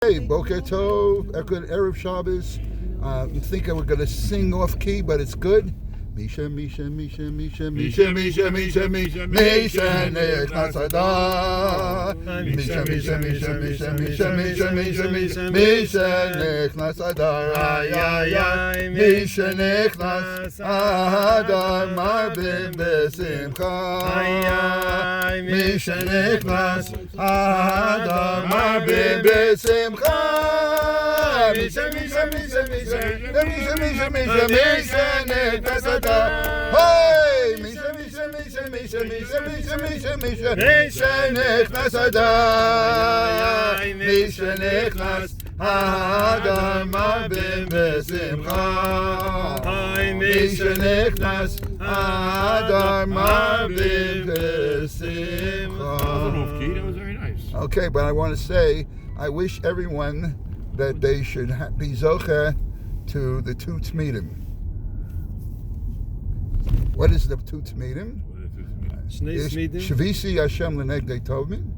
Hey, Boker Tov, Erev Shabbos. I'm thinking we're going to sing off key, but it's good. Misha, Misha, Misha, Misha, Misha, Misha, Misha, Misha, Misha, Nechnas Adar. Misha, Misha, Misha, Misha, Misha, Misha, Misha, Misha, Misha, Nechnas Adar. Ay, ay, ay. Misha, Nechnas Adar, Marbim Besimcha. Ay, ay. Misha, Nechnas Adar, Marbim Besimcha. Misha, Misha, Misha, Misha, Misha, Misha, Misha, Misha, Nechnas Adar. Hey, Misha, Misha, Misha, Misha, Misha, Misha, Misha, Misha, Misha, Nechnas Adar. Misha, Nechnas Adar, Marbim Besimcha. Misha, Nechnas Adar, Marbim Besimcha. That was very nice. Okay, but I want to say, I wish everyone that they should be zocher to the two tzmidim. What is the two tzmidim? Shavisi Hashem l'negdei tovmin,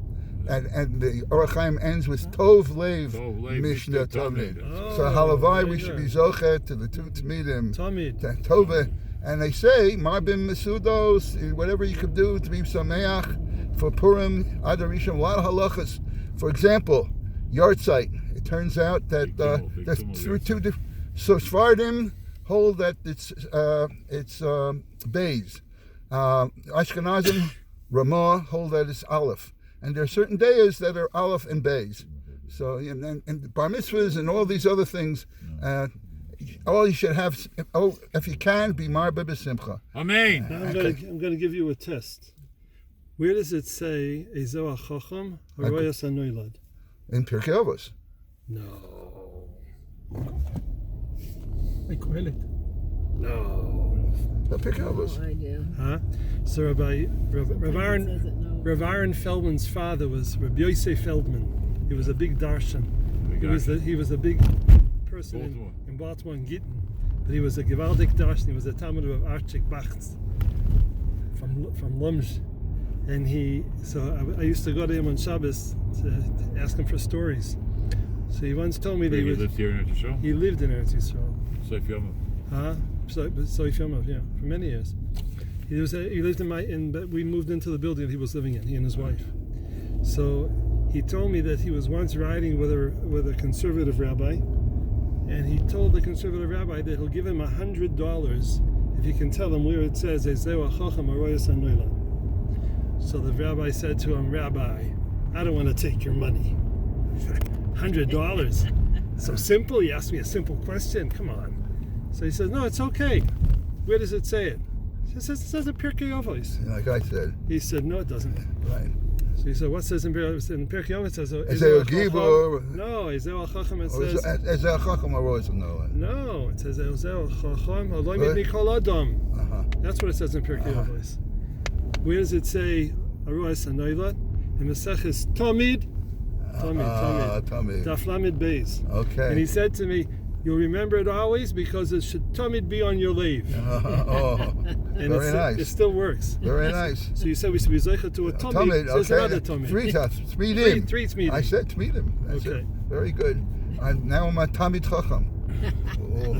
and the Orach Chaim ends with Tov Lev Mishnah Tovmin. So halavai we should be zocher to the two tzmidim. Tova, and they say Marbim Mesudos, whatever you could do to be sameach for Purim Adarishim. A lot of halachas. For example, Yartzeit. It turns out that through two different. So Sfardim hold that it's Beis. Ashkenazim, Ramah hold that it's Aleph. And there are certain days that are Aleph and Beis. So and Bar Mitzvahs and all these other things, all you should have, if you can, be Marba B'Simcha. Amen. Now I'm going to give you a test. Where does it say Ezo HaChacham Haroyas HaNoilad? In Pirkei Avos. No. No. Pirkei Avos. I do. Huh? So Rav Aaron Feldman's father was Rabbi Yosef Feldman. He was a big darshan. He was a big person in Baltimore and Gittin. But he was a gewaldig darshan. He was a Talmud of Archik Bachts from Lumj. And I used to go to him on Shabbos to ask him for stories. So he once told me that he lived here in Eretz Yisrael? He lived in Eretz Yisrael. Soif Yomov. Soif Yomov, yeah, for many years. He lived but we moved into the building that he was living in, he and his wife. So he told me that he was once riding with a conservative rabbi, and he told the conservative rabbi that he'll give him $100 if he can tell him where it says Ezeu HaChacham Haroyas HaNoilad. So the rabbi said to him, Rabbi, I don't want to take your money. $100. So simple? He asked me a simple question. Come on. So he says, no, it's okay. Where does it say it? It says in Pirkei Avos. Like I said. He said, no, it doesn't. Right. So he said, what says in Pirkei Avos? It says, Ezeu Gibor. No, Ezeu HaChacham. It says, Ezeu HaChacham Haroyas HaNoilad. no, it says, Ezeu HaChacham Haloi Midni Kol Adam. That's what it says in Pirkei Avos. Where does it say Haroyas HaNoilad? In Maseches Tamid. Tamid. Daf Lamed Beis. Okay. And he said to me, you'll remember it always because it should Tamid be on your leave. And very nice. It still works. Very nice. So you said we should be zeicha to a Tamid. Okay. Another Tamid. Three Tmidim. I said Tmidim. That's okay. It. Very good. Now I'm a Tamid Chacham.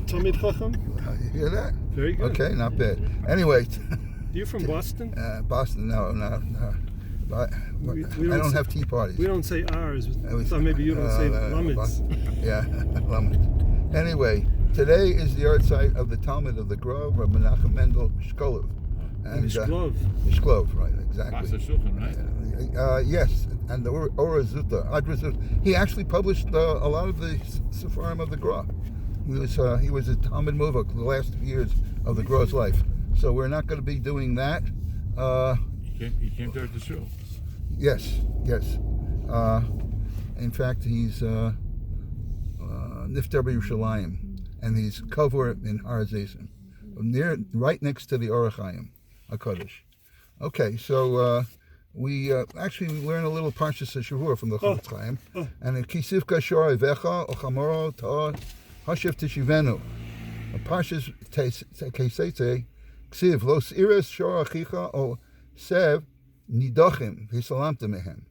Tamid Chacham? You hear that? Very good. Okay, not bad. Anyway. You from Boston? Boston, no. But I don't have tea parties. We don't say ours. So maybe you don't say Lamets. Yeah, Lamets. Anyway, today is the art site of the Talmud of the Grove, Rabbi Menachem Mendel Shkolov. Mishklov, right, exactly. Yes, and the Ora Zuta. He actually published a lot of the Sefarim of the Grove. He was a Talmud Muvak the last few years of the Grove's life. So we're not going to be doing that. He came there at the show. Yes. In fact, he's Niftar B'Yerushalayim, and he's Kavur in Har Hazeisim, right next to the Orach Chaim HaKadosh. Okay, so we actually learn a little Parshas Shavua from the Chofetz Chaim, and in Kisivka Shor Avecha Ochamoro Ta Hashiv Tishivenu, Parshas Keseitze Ksiv Los Iris Shor Achicha O Sev Nidachim Hisalamta Mehem.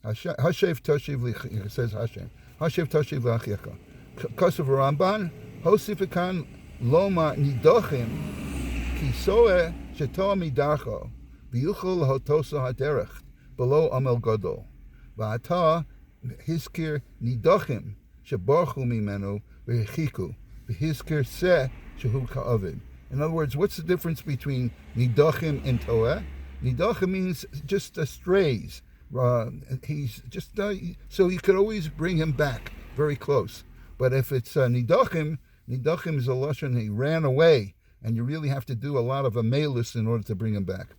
Hashev Toshiv Lich, it says Hashem. Hashiv Tashiv Lachiacha. Kosav Ramban, Hosifikan Loma Nidochim, Kisoe Shetoa Midacho, V'yuchol Hotosa Haderech, below Amel Gadol. V'ata Hiskir Nidochim, Sheborchu Mimenu, V'yechiku, V'hiskir Se, Shehu Ka'avid. In other words, what's the difference between Nidochim and Toeh? Nidochim means just strays. He's just so you could always bring him back very close. But if it's Nidochim is a lashon, he ran away, and you really have to do a lot of amelus in order to bring him back.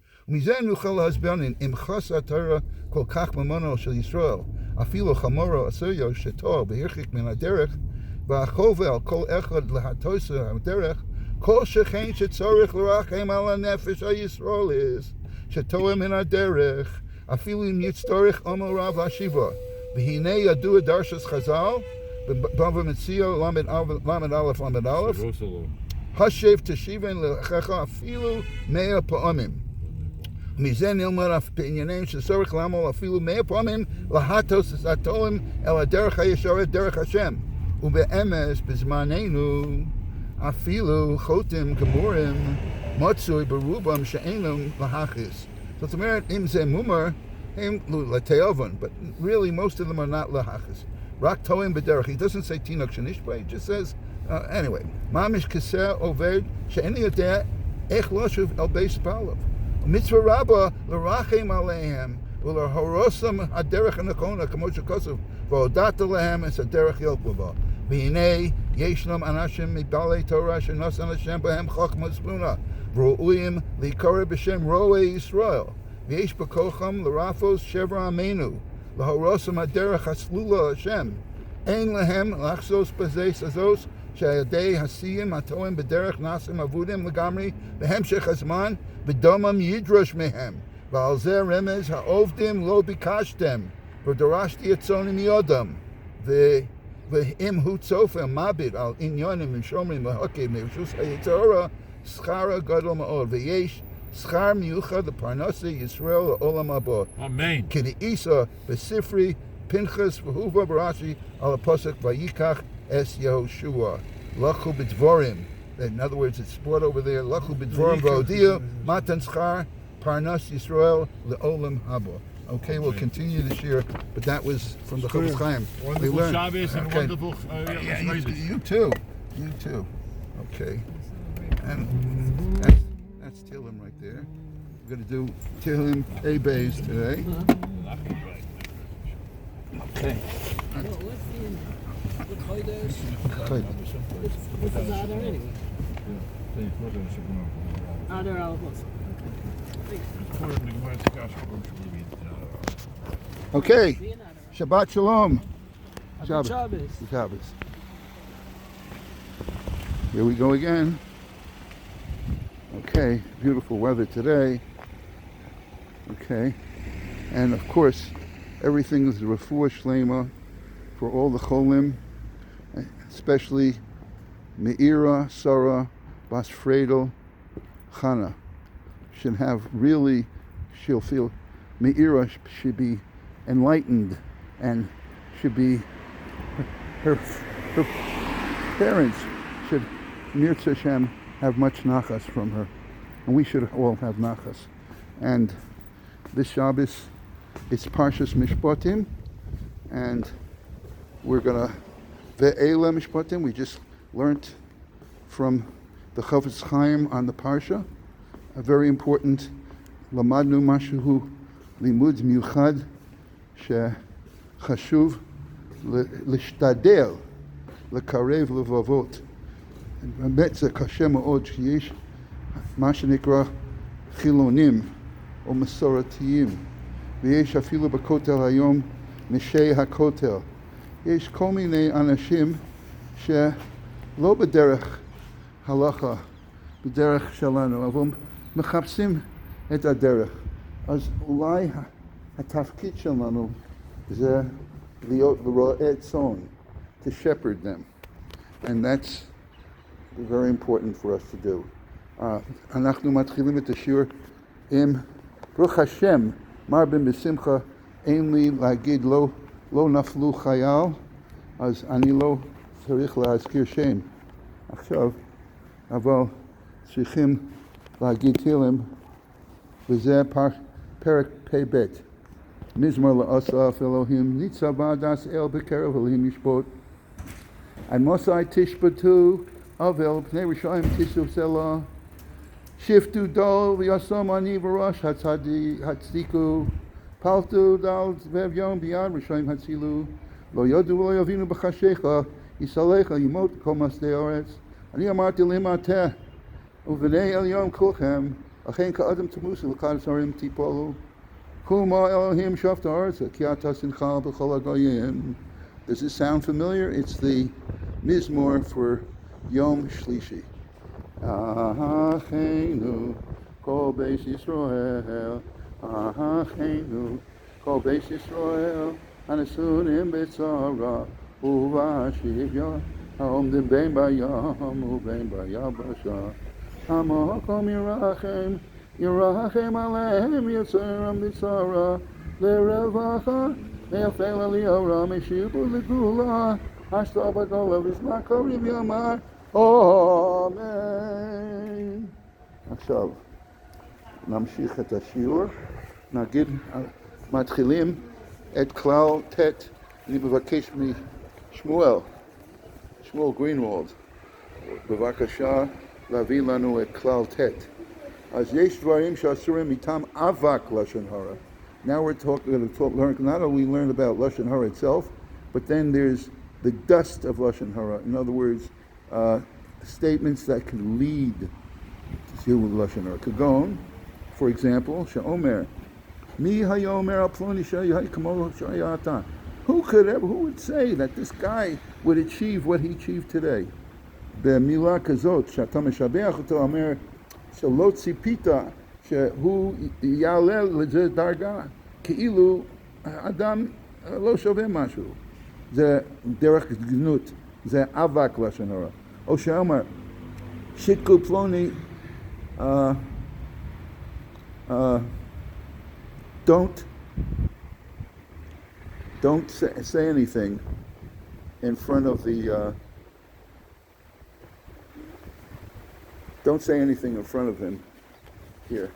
כל שכן שצורך לרחם על הנפש הישראליס, שטועה מן הדרך, אפילו אם יצטרך עמל רב השיבה. והנה ידוע דרשס חז"ל, בבבא מציעא למד א', השב תשיבן לאחיך אפילו 100 פעמים. מזה נלמד אף בעניינים שצורך לעמל אפילו 100 פעמים, להטוס את התולם אל הדרך הישרת, דרך השם. ובאמס בזמננו, אפילו חותם גמורים מצוי ברובם שאינם להכיס. זאת אומרת, אם זה מומר, הם לתיאבון, but really most of them are not להכיס. רק טועים בדרך. He doesn't say תינוק שנשבה, he just says, anyway, ממש כסה עובד שאין יודע איך לשוב אל בית פעליו. מצווה רבה לרחם עליהם ולהורוסם הדרך הנכונה, כמו שכתוב, והודעת להם את הדרך ילכו בה. והנה ישנם אנשים מבעלי תורה שנשא השם בהם חוכמה ותבונה וראויים להיקרא בשם רועי ישראל, ויש בכוחם לרפוס שבר עמנו, להורוסם הדרך הסלולה השם. אין להם לחסוס בזה סזוס שהידי הסיים הטועים בדרך נעשים אבודים לגמרי בהמשך הזמן ודומם ידרוש מהם, ועל זה רמז העובדים לא ביקשתם ודרשתי את צוני מיודם. ואם הוא צופה מביט על עניונים ושומרים להוקם מרשוס היצרה, שכרה גדול מאוד, ויש שכר מיוחד לפרנסי ישראל לעולם הבא. אמן. כדאיסא בספרי פנחס והובא ברש"י על הפסוק ויקח אס יהושע. לכו בדבורים. In other words, it's sport over there. לכו בדבורים והודיעו מתן שכר פרנס ישראל לעולם הבא. Okay, we'll continue this year, but that was from the Chofetz Chaim. Wonderful Shabbos and wonderful you too. Okay. And that's Tehillim right there. We're going to do Tehillim A Bays today. Okay. What's the other anyway? Other Alphos. Okay. Shabbat Shalom. Shabbos. Here we go again. Okay, beautiful weather today. Okay, and of course, everything is refuah shlema for all the cholim, especially Meira, Sarah, Bas Fredel, Chana. Should have really, she'll feel, Meira should be enlightened and should be, her parents should, Mirz Hashem, have much nachas from her. And we should all have nachas. And this Shabbos is Parshas Mishpatim, and we're going to, Ve'ela Mishpatim, we just learned from the Chofetz Chaim on the Parsha, a very important Lamadnu Mashuhu Limud Miuchad Shechashuv Lishtadel Lekarev Levavot. באמת זה קשה מאוד שיש מה שנקרא חילונים או מסורתיים, ויש אפילו בכותל היום נשי הכותל. יש כל מיני אנשים שלא בדרך הלכה, בדרך שלנו, אבל מחפשים את הדרך. אז אולי התפקיד שלנו זה להיות רועה צאן, to shepherd them. And that's very important for us to do. אנחנו מתחילים את השיעור עם ברוך השם, מרבים בשמחה, אין לי להגיד לא נפלו חייל, אז אני לא צריך להזכיר שם עכשיו, אבל צריכים להגיד תהילים, וזה פרק פ"ב. מזמור לאסף אלוהים ניצב הדס אל בקרב אלוהים ישפוט. עמוסי תשפטו אבל פני רשעים תישאו סלה. שפטו דל וישום עני וראש הצדיקו. פלטו דל זבב יום ביד רשעים הצילו. לא יודו ולא יבינו בחשיכה, יסלח ימות כל מסדי הארץ. אני אמרתי להם עתה, ובני עליון כולכם, אכן כאדם תמוסו לקדש הרים תיפולו. Kuma Elohim Shaft Arza, Kiata Sinchal B'chol HaGoyim. Does this sound familiar? It's the Mizmor for Yom Shlishi. Ahachenu Kol Beis Yisrael, Ahachenu Kol Beis Yisrael, Anasunim B'tzara, Uvashiv Yah, Haomdim Ben Bayam, Uben Bayabasha, Hamakom Yerachem, Yerachem Alehem Yitzeram B'tzara, Lerevacha, Ne'afel Aliyah, Meshibu L'Gula, Hashta B'Golav Yismako Riv Yamar, אמן. עכשיו, נמשיך את השיעור. נגיד, מתחילים את כלל ט'. אני מבקש משמואל גרינוולד, בבקשה להביא לנו את כלל ט'. אז יש דברים שאסורים מטעם אבק לשון הרע. Now we're going to learn, not only learn about Lashon Hara itself, but then there's the dust of Lashon Hara. In other words, statements that can lead to Lashon Hara. Kagon, for example, Sha'omer, Mi hayomer al ploni shayai kamo shayata. Who would say that this guy would achieve what he achieved today? B'milah kazot, she'ata meshabeach oto omer, she'lo tzipita, she'hu ya'alel leze darga, ke'ilu adam lo shoveh mashu. זה דרך גנות, זה אבק לשון הרע. או שאומר, שיתקו פלוני, don't say anything in front of the, don't say anything in front of him here.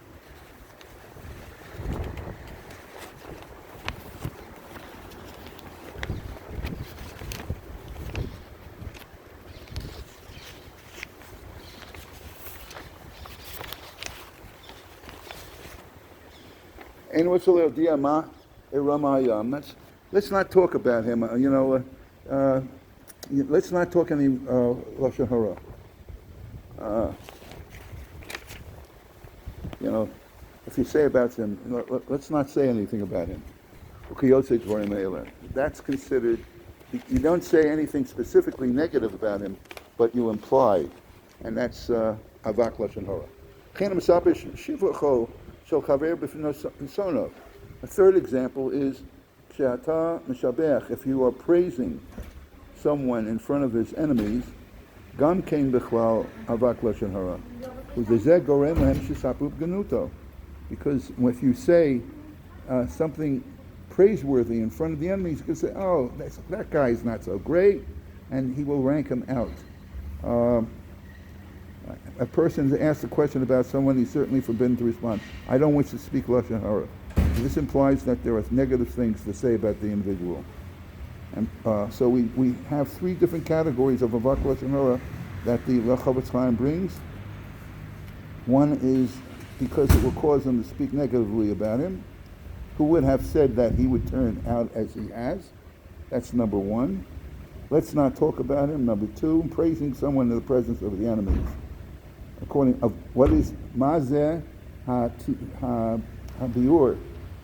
Let's not talk about him. Let's not talk any Lashon Hara. If you say about him, let's not say anything about him. That's considered. You don't say anything specifically negative about him, but you imply, and that's avak Lashon Hara. A third example is if you are praising someone in front of his enemies, gam kein bechlal avak lashon hara. Because if you say something praiseworthy in front of the enemies, you can say, "Oh, that guy is not so great," and he will rank him out. A person asks a question about someone, he's certainly forbidden to respond, "I don't wish to speak lashon hara." This implies that there are negative things to say about the individual. And so we have three different categories of avak lashon hara that the Chaim brings. One is because it will cause them to speak negatively about him. Who would have said that he would turn out as he has? That's number one. Let's not talk about him. Number two, praising someone in the presence of the enemies. According of what is mazeh ha-biur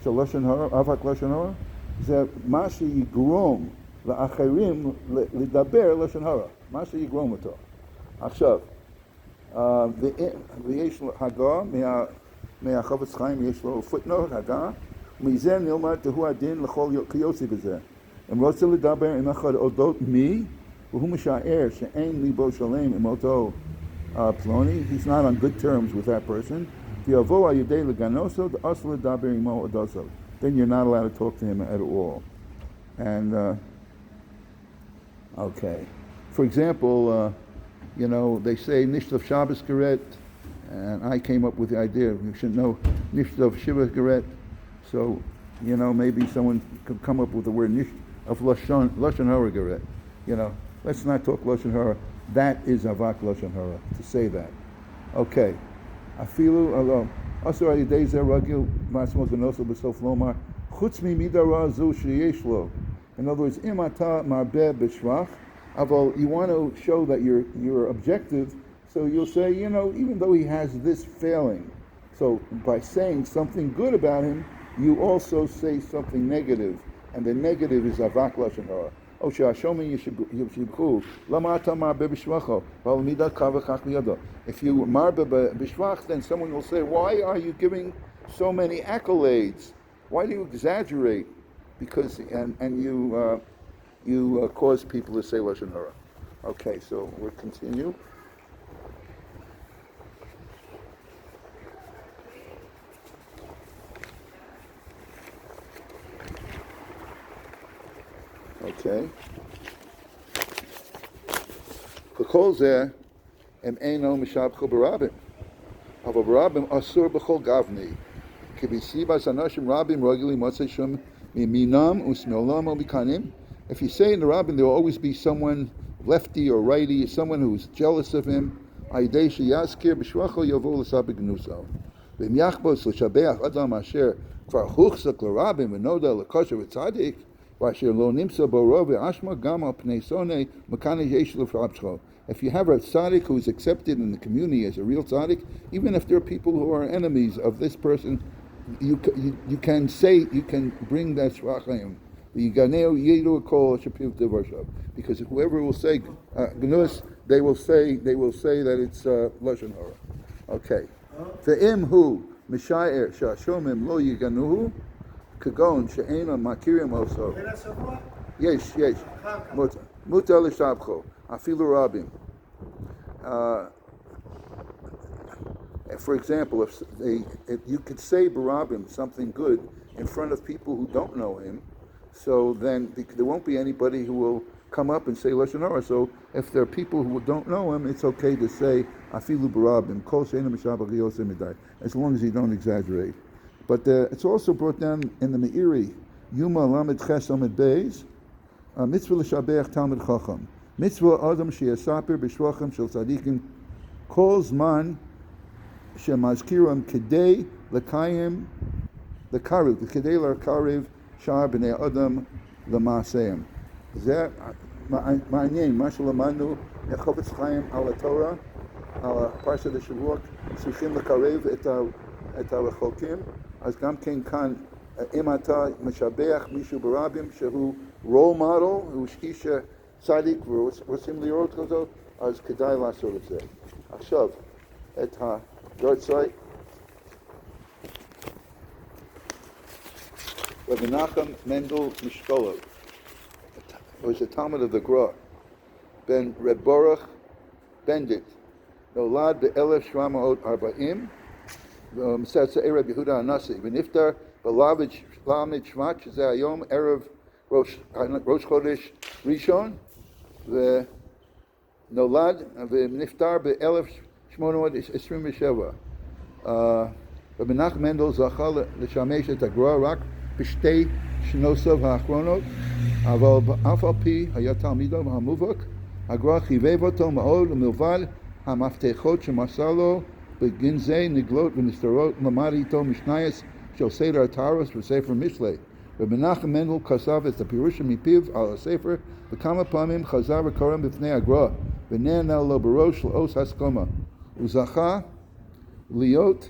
של לשון הרע, אבק לשון הרע, זה מה שיגרום לאחרים לדבר לשון הרע, מה שיגרום אותו. עכשיו, ויש הגה, מהחפץ חיים יש לו footnote, הגה, מזה נלמד תהו הדין לכל כיוצא בזה. אם רוצה לדבר עם אחד אודות מי, והוא משער שאין ליבו שלם עם אותו פלוני, he's not on good terms with that person, then you're not allowed to talk to him at all. And Okay. For example, they say Nishtov Shabbos Geret, and I came up with the idea you should know Nishtov Shiva Geret. So, maybe someone could come up with the word Nish of Lashon Hara Geret. Let's not talk Lashon Hara. That is Avak Lashon Hara, to say that. Okay. Afilu alo. Also, Ayidei Zer Ragil Masmo Ganoso B'Sof Lomar Chutz Mi Midara Zu Sheyesh Lo. In other words, Imata Marbeh B'Shvach. Aval, you want to show that you're objective, so you'll say, even though he has this failing, so by saying something good about him, you also say something negative, and the negative is Avak Lashon Hara. If you marbe b'shvach, then someone will say, why are you giving so many accolades? Why do you exaggerate? Because you cause people to say Lashon Hara. Okay, so we'll continue. Okay. K'kol zeh em eino mishabcho barabim. Ava barabim asur b'chol gavni. Kibisibas anashim rabim ragili motzei shum miminam usmeolam o bikanim. If you say in the rabbin, there will always be someone lefty or righty, someone who's jealous of him. Aidei sheyaskir b'shvacho yovu l'sabik nuso. V'im yachbos l'shabeach adam asher kvar huchzak l'rabim v'noda l'kosher v'tzadik. If you have a tzaddik who is accepted in the community as a real tzaddik, even if there are people who are enemies of this person, you can bring that shvachim. Because whoever will say gnus, they will say that it's lashon hara. Okay. Ve'im hu mishayer shashomim lo yiganuhu. Kagon she'ena makirim also. Yes. Muta l'shabcho. Afilu rabim. For example, if you could say barabim something good in front of people who don't know him, so then there won't be anybody who will come up and say lashon hara. So if there are people who don't know him, it's okay to say afilu barabim kol she'ena mishabach yosem midai, as long as you don't exaggerate. But it's also brought down in the Meiri, Yuma Lamed Ches Amid Beis, Mitzvah L'Shabeach Talmid Chacham, Mitzvah Adam Sheyasaper B'Shvachim Shel Tzadikim, Kol Zman Shemazkiram Kedei L'Kayim L'Kariv, Kedei L'Kariv Shar B'nei Adam L'Maaseim. Zeh Ma'anyin, Mashal Amanu, Yechovetz Chaim Al Torah, Al Parsha de Shavuot, Suchim L'Kariv Et Halachokim. אז גם כן כאן, אם אתה משבח מישהו ברבים שהוא role model, הוא איש צדיק ורוצים לראות כזאת, אז כדאי לעשות את זה. עכשיו, את היורצייט, רבי נחם מנדל משקולוב, was a Talmud of the Gra, ben Reb Baruch Bendit, נולד ב-1740, Mesatza Erev Yehuda Anasi. V'niftar b'lamed shvat shezeh hayom erev Rosh Chodesh Rishon v'nolad v'niftar ב-1827. Rabbi Nachman Mendel zacha l'shamesh et hagra rak b'shtei shnosav ha'achronot, aval af al pi haya talmido ha'muvak hagra chivev oto ma'od u'milvad ha'maftechot shemasar lo Beginzei Niglot V'Nistarot Lamadito Mishnayos Shel Seder Ataros V'Sefer Mishlei. Rabbi Nachman Mendel Kasav Es Pirushim Mipiv Al Sefer V'Kama Pamim Chazar V'Korem B'Fnei Agra V'Nenel Lo Barosh L'Os Haskoma Uzacha Liot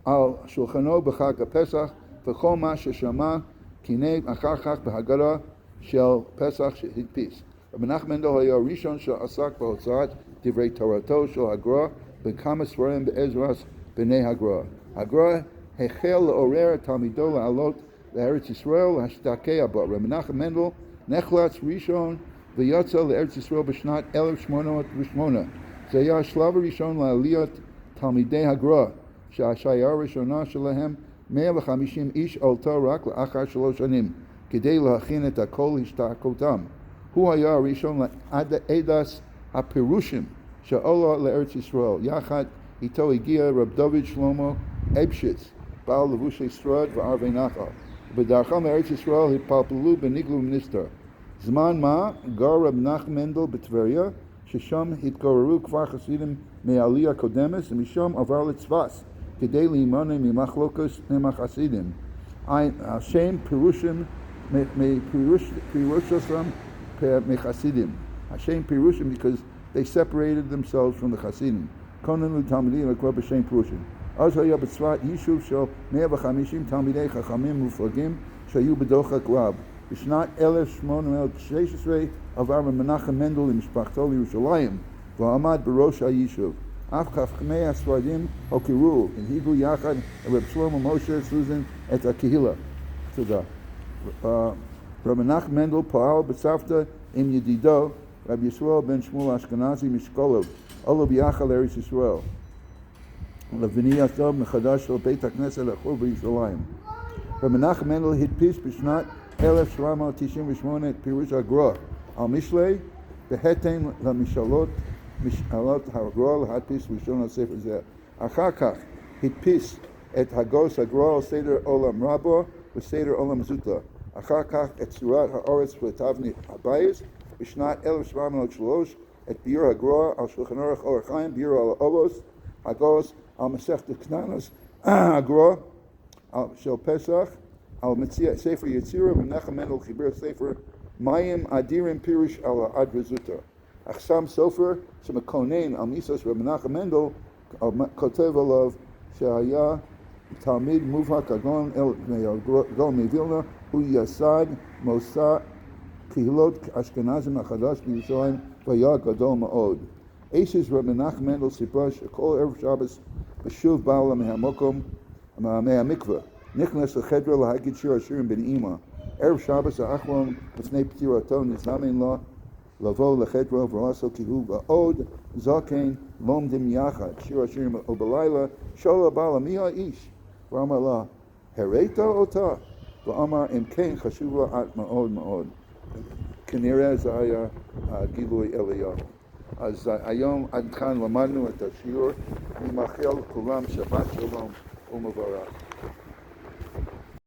Al Shulchano B'Chag HaPesach V'Chol Ma Sheshama Kinei Achar Chach B'Hagara Shel Pesach Shehidpis. Rabbi Nachman Mendel Haya Rishon Shel Asak B'Hotzat Divrei Torato Shel Hagra B'kama Svarim Be'ezras B'nei Hagra. Hagra hechel le'orer talmido la'alot le'eretz Yisrael hashtakei abot. Rabbi Nachman Mendel nechlatz rishon v'yatza le'eretz Yisrael b'shnat 1808. Zeh hashlav rishon la'aliyot talmidei Hagra she'ashaya rishona shelahem 150 ish alta rak la'achar 3 shanim kedei la'achin et hakol hishtakotam הוא היה הראשון לעדס הפירושים שעולה לארץ ישראל. יחד איתו הגיע רב דוד שלמה אבשיץ, בעל לבושי שרד וערבי נחל. בדרכם לארץ ישראל התפלפלו בניגלו ונסתר. זמן מה גר רב נחמן מנדל בטבריה, ששם התגוררו כבר חסידים מהעלייה הקודמת, ומשם עבר לצפת כדי להימנע ממחלוקות עם החסידים. השם פירושים פירושם מחסידים. השם פירושים because they separated themselves from the חסידים. כוננו לתלמידים לקרוא בשם פירושים. אז היה בצפת יישוב של 150 תלמידי חכמים מופלגים שהיו בדוחק רב. בשנת 1816 עבר מנחם מנדל למשפחתו לירושלים ועמד בראש היישוב. אף חכמי הספרדים הוקרו, הנהיגו יחד רב שלמה משה סוזן את הקהילה. תודה. רב מנחם מנדל פעל בצוותא עם ידידו רב ישראל בן שמואל אשכנזי משקולוב, עלו ביחד לארץ ישראל. לבנייתו מחדש של בית הכנסת החור בירושלים. רב מנחם מנדל הדפיס בשנת 1798 את פירוש הגר"א על משלי בהתאם למשאלות הגר"א להדפיס ראשון הספר זה. אחר כך הדפיס את הגוס הגר"א על סדר עולם רבו וסדר עולם זוטה. אחר כך את צורת הארץ ותבנית הבייס. בשנת 1703 את ביור הגר"א על שולחן ערוך אור חיים, ביור על האובוס, הגוס על מסכת קננס, הגר"א של פסח, על ספר יצירה, ומנחם מנדל חיבר ספר מים אדירים פירוש על האדרזוטה. אך שם סופר שמקונן על מיסוס רב מנחם מנדל, כותב עליו שהיה תלמיד מובהק הגאון מווילנה, הוא יסד מוסד קהילות אשכנזים החדש בירושלים והיה גדול מאוד. אסס רב מנחם מנדל סיפר שכל ערב שבת בשוב בעלה מהמקווה. נכנס לחדר להגיד שיר השירים בנעימה. ערב שבת האחרון לפני פטירתו נזמן לו לבוא לחדרו ולעשות כי הוא ועוד זקן לומדים יחד שיר השירים, ובלילה שאל הבעלה מי האיש? ואמר לה הראית אותה? ואמר אם כן חשוב לה את מאוד מאוד. כנראה זה היה גילוי אליהו. אז היום עד כאן למדנו את השיעור. אני מאחל לכולם שבת שלום ומבורך.